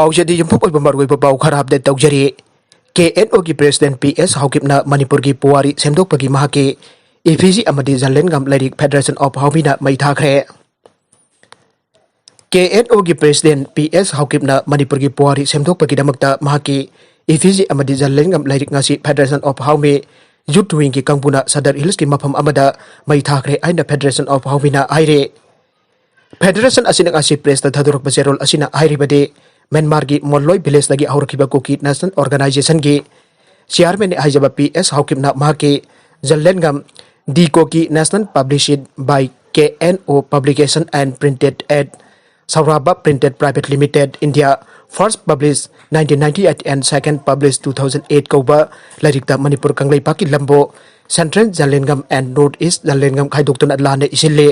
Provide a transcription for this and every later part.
पाउजदी युम्फुक ओइबा मरुइबा पाउ खरा अपडेट तौजरी KNO की प्रेसिडेंट PS हौकिपना मणिपुर की पुवारी सेमदोकपगी महाके इफिजी अमदी जलेनगम लाइरिक फेडरेशन ऑफ हाउमिना मई थाखरे KNO की प्रेसिडेंट PS हौकिपना मणिपुर की पुवारी सेमदोकपगी दमकता महाके इफिजी अमदी जलेनगम लाइरिक ngasi federation of Haomee youth wing की कंगपुना सदर हिल्स की मफम अमदा मई थाखरे आइना फेडरेशन ऑफ हाउमिना आइरे फेडरेशन असिना ngasi प्रेस थदुरक बजेरोल असिना आइरिबदे म्यांमार की मोलोई विलेज लगी हौरखिबा कुकी नेशनल ऑर्गेनाइजेशन की चेयरमैन ने हाइजबा PS हौकिपना महाके जलेनगम दी कोकी national published by KNO publication and printed at Saurabha Printed Private Limited India first published 1998 and second published 2008 kauba larikta Manipur kanglei paki lambo Central Jalengam and Northeast Jalengam khaidoktuna lane isille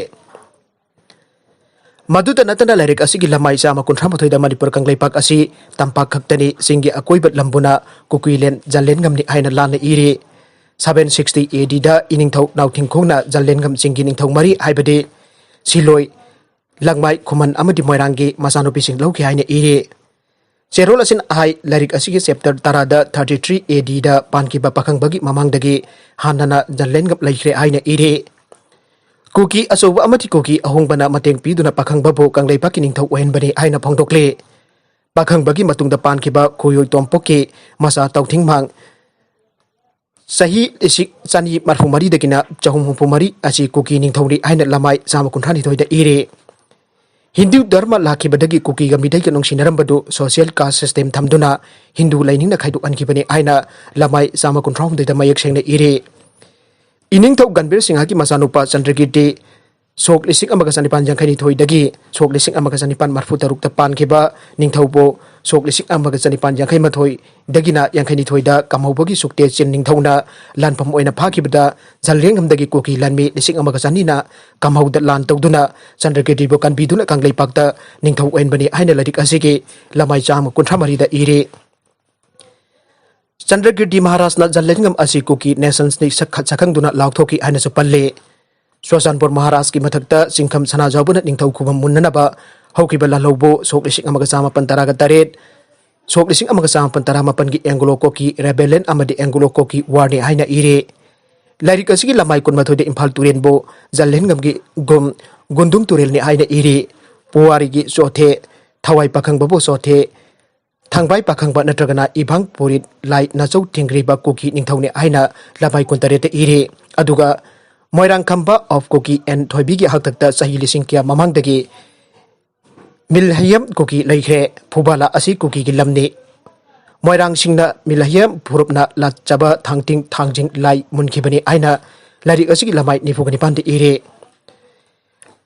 Maduta natana larik asigi lamai sama kunthamathoi da Manipur kanglei pak asi tampak khaktani singi akoibat lambuna kukuilen Jalengam ni aina lane iri 760 AD da iningthau nauthingkhona Jalengam singi ningthau mari haibade siloi Langmai kuman amadi moirangi masano pising lauki haine iri Cerol asin ahai larik asigi chapter tarada 33 AD da pankiba pakhang bagi mamang dagi hanana Jalengam laikre haine iri Kuki asoba amati kuki ahong bana mateng piduna pakhang babo kanglei pakining thau wen bani haina phongdokle pakhang bagi matungda pankiba khoyoi tompoke masa tauthing mang Sahi isik sani marfumari dagina chahum humpumari asi kuki ning thauri haina lamai sama kunthani thoida iri Hindu dharma lakibadagi kuki gamidai kanong sinaramбadu social caste system thamduna Hindu laining na khaidu ankibani aina lamai sama kunthraum de mayak sengna iri Ining thau ganbir singha ki masanupa Chandragiri sok lising amaga sanipan jangkhani thoi dagi sok lising amaga sanipan marfu taruk ta pan khiba ningthaubo sok lising amaga sanipan jangkhai mathoi dagina yangkhani thoi da kamaubogi sukte chin ningthauna lanpham oina phakibada jalrengam dagi koki lanmi lising amaga sanina kamau da lan tawduna Chandragiri bo kan biduna kanglei pakta ningthau oin bani haina ladik asigi lamai cham kunthamari da iri Chandragiri Maharaj na Jalengam asi kuki nations ni sakhang duna laukhoki haina su palle Swasanpur Maharaj ki mathakta singkham sana jawbuna ningthau khubam munnanaba haukiba lalaubo sok lising amaga sama pantaraga taret sok lising amaga sama pantara mapan gi Anglo koki rebellion amadi Anglo koki warni haina ire larik asigi lamai kun mathode Imphal turen bo Jalengam gi gundum turel ni haina ire puwari gi sothe thawai pakhang babo sothe Thangbai pakhang ba natragana ibang purit lai nachau thingri ba kuki ningthau ni haina lamai kun tarete ire aduga Moirang Khamba of Koki and Thoibigi Hakta Sahi Lisingkia Mamang Dagi Milhayam Koki Laikre Pubala Asi Koki Lamni Moirang Singna Milhayam Purupna La Chaba Thangting Thangjing Lai Munkibani Aina Lari Asigi Lamai Nifugani Pandi Ire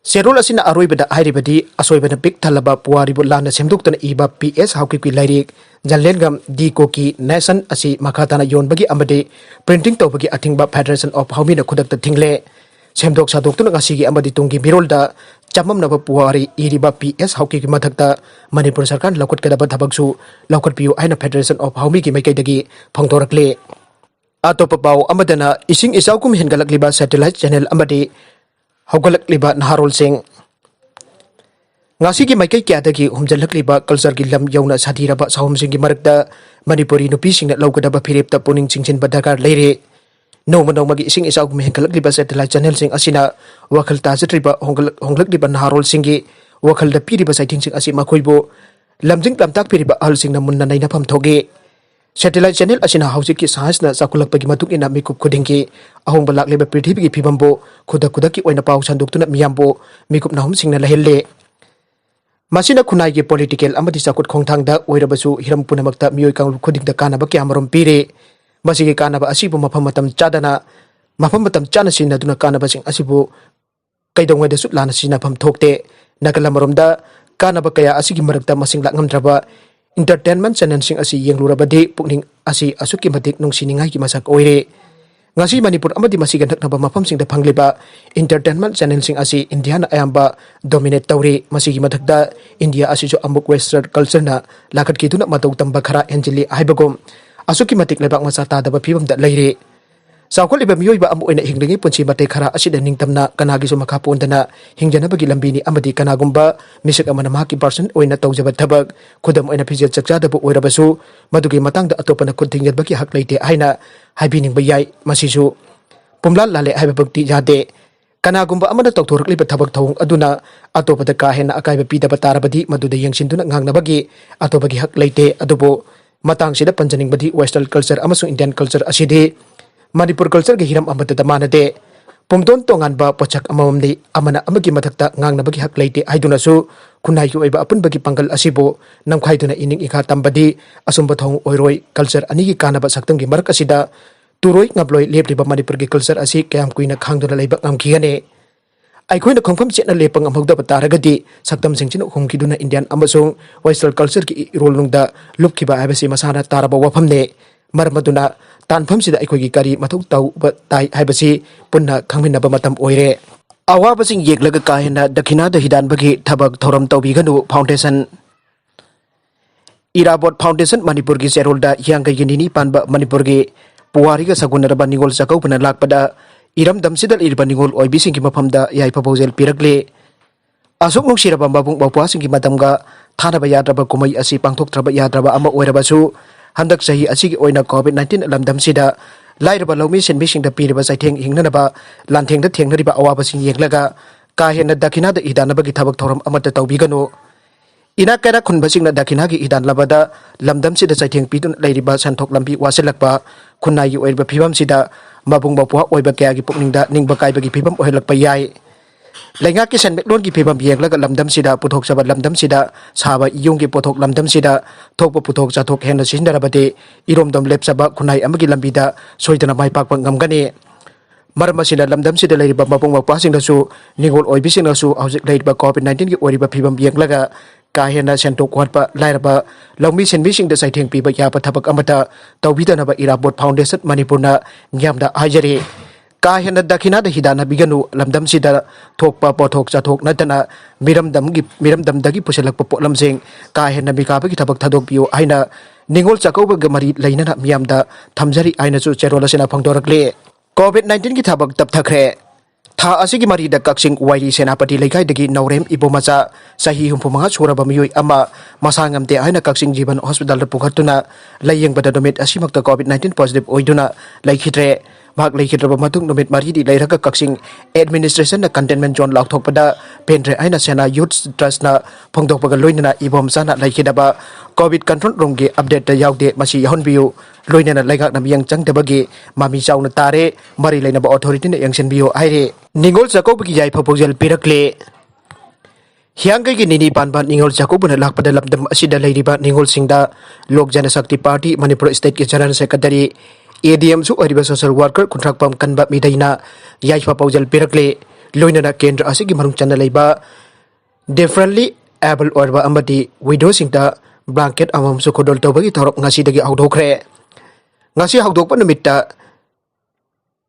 Serol Asina Aroibada Airibadi Asoibana Big Talaba Puaribu Lana Semduktan Iba PS Haukiki Lairik Jalengam Di Koki Nation Asi Makatana Yon Bagi Amade Printing Tobagi Atingba Federation of Haumina Kudakta Tingle Semdok Sadoktan Asigi Amadi Tungi Mirolda Chamam Naba Puari Iriba PS Haukiki Matakta Manipur Sarkan Lakut Kadaba Tabaksu Laukut Piu Aina Federation of Haumiki Maikadagi Pongtorakle Atopapau Amadana Ising Isaukum Hingalakliba Satellite Channel Amadi Haugalak liba Naharol Singh Ngasi ki maikai kyadagi humjalak liba culture ki lam yauna sadiraba sahum sing ki marakda Manipuri nupi sing na lawkadaba phirepta puning chingchin badakar leire no manaw magi sing isaw mehengalak liba satellite channel sing asina wakhal tajatriba honglak liba Naharol Singh ki wakhal da piriba saiting sing asi makhoibo lamjing lamtak piriba al sing na munna naina pham thoge Satellite channel asina hausik ki science na sakulak pagi matuk ina mikup kudingki ahong balak leba prithibi ki phibambo khuda ki oina paw sanduktuna miyambo mikup nahum singna lahelle masina khunai ki political amadi sakut khongthangda oirabasu hiram punamakta miyoi kang khudingda kanaba ki amarom pire masigi kanaba asibu mafam matam chana sina duna kanaba sing asibu kaidongwai da sutlana sina pham thokte nakalamoromda kanaba kaya asigi marakta masing lakngamdraba Entertainment channel sing asi yenglurabadi pukning asi asuki matik nung siningai ki masak oire ngasi Manipur amadi masigan haknaba mafam sing da phangliba entertainment channel sing asi India na ayamba dominate tawre masigi mathakda India asi jo amuk western culture na lakat ki tuna matau tamba khara enjili aibagom asuki matik lebak masa ta da phibam da leire Saukoliba miyoiba amu oina hinglingi punchi matay khara asida ningtamna kanagi su makha pondana hingjanabagi lambini amadi kanagumba misik amana mahaki person oina tawjaba thabak khudam oina phijel chakchadabu oirabasu madugi matangda atopana kuntingjabagi hak leite haina haibiningba yai masisu pumla lale haibabakti jade kanagumba amana tawthorikliba thabak thawung aduna atopada ka hena akaiba pidaba tarabadi maduda yangsinduna ngangnabagi atopagi hak leite adubo matang sida panjaningbadi western culture amasung indian culture asidi Manipur culture ge hiram amata manade pumdon tongan ba pochak amamdi amana amagi mathakta ngangnabagi hak leite haiduna su kunai yu oiba apunbagi pangal asibo namkhaiduna ining ikha tambadi asumba thong oiroi culture anigi kanaba saktam gi marak asida turoi ngabloi lepliba Manipur ge culture asi kayam kuina khangduna leibak ngamkhigane aikoina khongfam chetna lepang amhogda bataragadi saktam singchin khongkiduna indian amasung western culture ki role nungda lupkiba habasi masana taraba wafamne marmaduna tanfam sida aikogi kari mathuk tau tai haibasi punna khangminaba matam oire awabasing yeglaga kahena dakhina da hidan bagi thabak thoram tawbiganu foundation Irabot Foundation Manipur gi serolda yangga yinini panba Manipur gi puwari ga sagunaraba ningol sakau puna lakpada iram damsidal irba ningol oibising gi mafamda yai proposal piragle asuk nungsiraba mabung bawpasing gi matamga thanaba yadraba kumai asi pangthok traba yadraba ama oirabasu handak sahi asigi oina COVID-19 lamdam sida lairaba lomi senbising da piriba saitheng hingnanaba lantheng da thengnariba awabasing yenglaga ka hena dakina da idanaba gi thabak thoram amata tawbiganu ina kara khunbasing na dakina gi idan labada lamdam sida saitheng pitun lairiba santhok lambi wasilakpa khunai gi oirba phibam sida mabung bapua oiba kaya gi pukningda ningba kaiba gi phibam ohelakpa yai Lenga ki sen meklon ki phebam yenglaga lamdam sida puthok saba lamdam sida saba iyung ki pothok lamdam sida thokpa puthok chathok hena sindarabade iromdam lepsaba khunai amagi lambida soidana mai pakpa ngamgani marma sida lamdam sida leiriba mabung mapasing dasu ningol oibising dasu hojik leiriba COVID-19 ki oriba phebam yenglaga ka hena sentok khwatpa lairaba longmi senbising da saitheng piba yapa thabak amata tawbidanaba Irabot Foundation Manipurna nyamda hajari ka hena dakina da hidana biganu lamdam sida thokpa pothok chathok natana miramdam dagi puselakpa potlamsing ka hena mikaba ki thabak thadok piu aina ningol chakauba gamari lainana miyamda thamjari aina chu cherola sena phangdorakle COVID-19 ki thabak tapthakre tha asigi mari da kaksing wairi senapati leikai dagi naurem ibomacha sahi humpumanga suraba miyoi ama masangamte aina kaksing jiban hospital da pukhatuna layeng bada domet asimakta COVID-19 positive oiduna laikhitre Mak leikidraba matung nomit mari di lairaga kaksing administration na containment zone laukthok pada pendre aina sena youth trust na phongdok baga loinana ibom sana laikidaba covid control room ge update da yaude masi yahon biu loinana laigak na miyang changdabagi mami chauna tare mari lainaba authority na yangsen biu aire ningol chako bagi yai proposal pirakle Hianggai gi nini panban ningol chako buna lakpada lamdam asida lairiba ningol singda Lok Jana Shakti Party Manipur State ki General Secretary ADM su ariba social worker kontrak pam kanba midaina yaifa paujal pirakle loinana kendra asigi marung chanda leiba differently able orba amadi widow singta blanket amam su kodol tawbagi thorok ngasi dagi audokre ngasi haudok pa numitta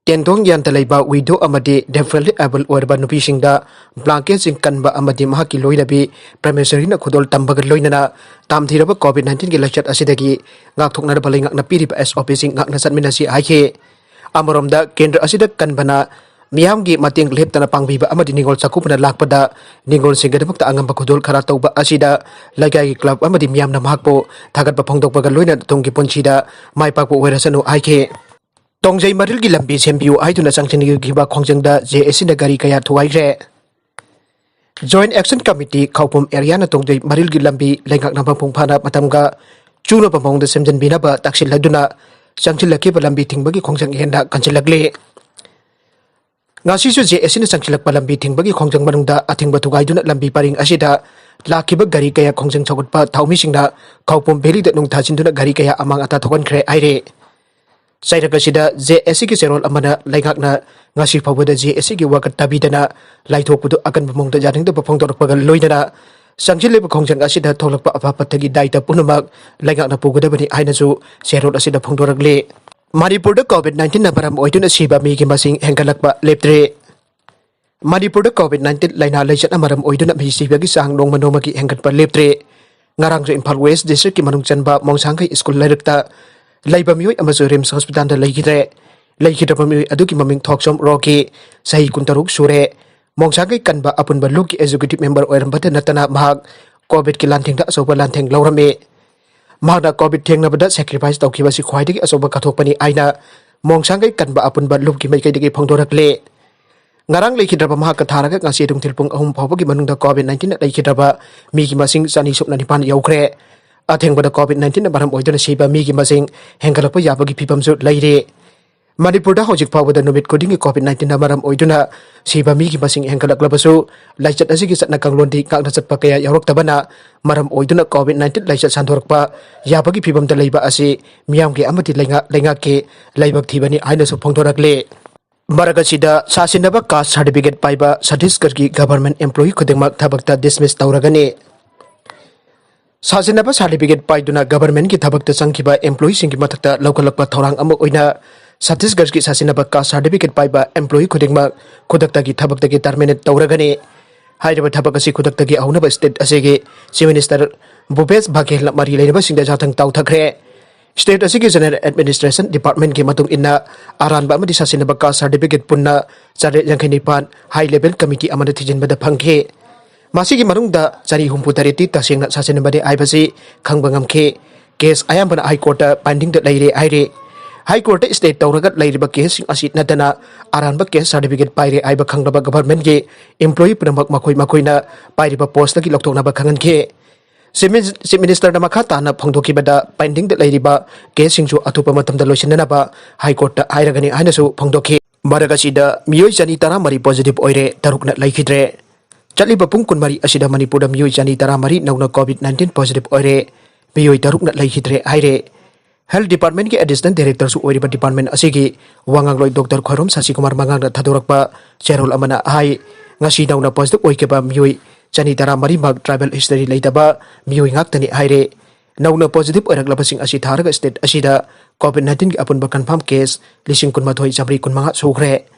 Tendong yan talaiba widow amadi differently able orba nupi singda blanket sing kanba amadi mahaki loinabi primary na kodol tambaga loinana tamthiraba COVID-19 ki lachat asidagi ngakthok na balai ngakna piriba SOP sing ngakna sanminasi aike amoromda kendra asida kanbana miyam gi mating leptana pangbiba amadi ningol sakupna lakpada ningol singgadamukta angamba kodol khara tawba asida lagai club amadi miyam na mahakpo thagatpa phongdok baga loina tongki ponchida maipakpo werasanu aike Tongjai maril gi lambi sembiu aiduna sangchini gi ba khongjangda JSC na gari kaya thuwaire Joint Action Committee Khaupum area na tongjai maril gi lambi lengak na phung phana matamga chuno pamong da semjan bina ba taksil laduna sangchilaki ba lambi thingbagi khongjang henda kanchilagle ngasi su JSC na sangchilak ba lambi thingbagi khongjang manungda athingba thugaiduna lambi paring asida lakiba gari kaya khongjang chagut pa thaumi singda Khaupum valley da nung thachinduna gari kaya amang ata thokan khre aire Sairaga sida JSC ki serol amana laigakna ngasi phawada JSC ki wakat tabidana laithokpudu akan bamongda jaringda bapongdor pagal loinana sangchileba khongjang asida tholakpa apapathagi daita punumak laigakna pugadabani ainasu serol asida phongdoragle Manipurda COVID-19 na baram oiduna siba mi ki masing hengalakpa leptre Manipurda COVID-19 laina laichat amaram oiduna mi siba ki sang nongma nongma ki hengatpa leptre ngarang jo Imphal West district ki manung chanba mongsangkai school lairakta Laiba mioi amaso RIMS hospital da laigire leikhidraba mioi adugi maming thoksom roki sahi kuntaruk sure mongsagai kanba apunba luki executive member oirambata natana mahak covid ki lantheng da asoba lantheng laurame mahakna covid thengnabada sacrifice tawkibasi khwaidagi asoba kathokpani aina mongsagai kanba apunba luki maikaidagi phongdorakle ngarang leikhidraba mahak katharaga ngasi dung tilpung ahum phawbagi manungda covid 19 leikhidraba mi ki masing sani supna nipan yaukre athengbada covid 19 na baram oidona siba mi ki masing hengalakpa yabagi phipamsu leire Manipur da hojik phawbada numit kodingi covid 19 na maram oiduna siba mi ki masing hengalaklebasu laichat asigi satna kanglondi kakna chatpa kaya yauroktabana maram oiduna covid 19 laichat sandhorakpa yabagi phibamda leiba asi miyamgi amati lenga ke leibak thibani aina su phongdorakle Maragachida sasinaba caste certificate paiba Chhattisgarh ki government employee khudingmak thabakta dismiss tauragani sasinaba certificate paiduna government ki thabakta changkiba employee singki mathakta laukalakpa thorang ama oina Chhattisgarh ki sasinaba caste certificate paiba employee khudingmak khudakta ki thabakta ki terminate tauragani hairaba thabak asi khudakta ki aunaba state asigi chief minister Bhupesh Baghel mari leinaba singda jathang tauthakre State asigi General Administration Department ki matung inna aranba amadi sasinaba caste certificate punna chare yangkhanipan high level committee amada thijinbada phangkhe masigi manungda chari humputariti tasingna sasinabade aibasi khangbangam khe case ayambana high court pending da leire aire high court state tauragat leiriba case asi natana aranba case certificate paire aiba khangraba government ki employee pramak makoina pairiba post ki loktoknaba khangan khe Chief Minister na makhatana phongdokibada pending da leiriba case singju atupa matamda loisinanaba high court airagani ainasu phongdokhi maragasida miyoi jani tara mari positive oire tarukna laikhidre chaliba pung kunmari asida manipur da miyoi jani tara mari nauna covid 19 positive oire miyoi tarukna laikhidre aire Health Department ki Assistant Director su oiriba department asigi wangangloi Dr. Khorom Sasikumar mangangna thadorakpa cherol amana hai ngasi nauna positive oikeba miyoi Chani tara mari mag tribal history leitaba miyoi ngaktani haire nauna positive oiraglabasing asi tharaga state asida covid-19 ki apunba confirm case lising kunmathoi sabri kunmanga sugre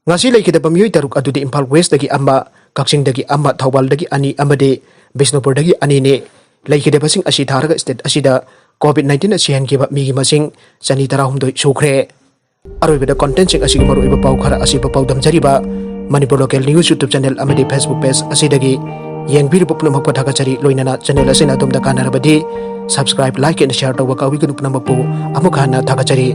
ngasi leikidaba miyoi taruk adudi Imphal West dagi amma Kaksing dagi amma Thawbal dagi ani amade Bisnupur dagi ani ne leikidabasing asi tharaga state asida covid-19 asihan kiba migi masing chani tara humdoi sugre aroibada content sing asigi maroiba pau khara asiba pau damjariba Manipur Local News YouTube channel amadi Facebook page asidagi yengbiru pupnam hakpa thagachari loinana channel asina domda kanarabadi subscribe like and share tawaka wigunu pnamapu amukhana thagachari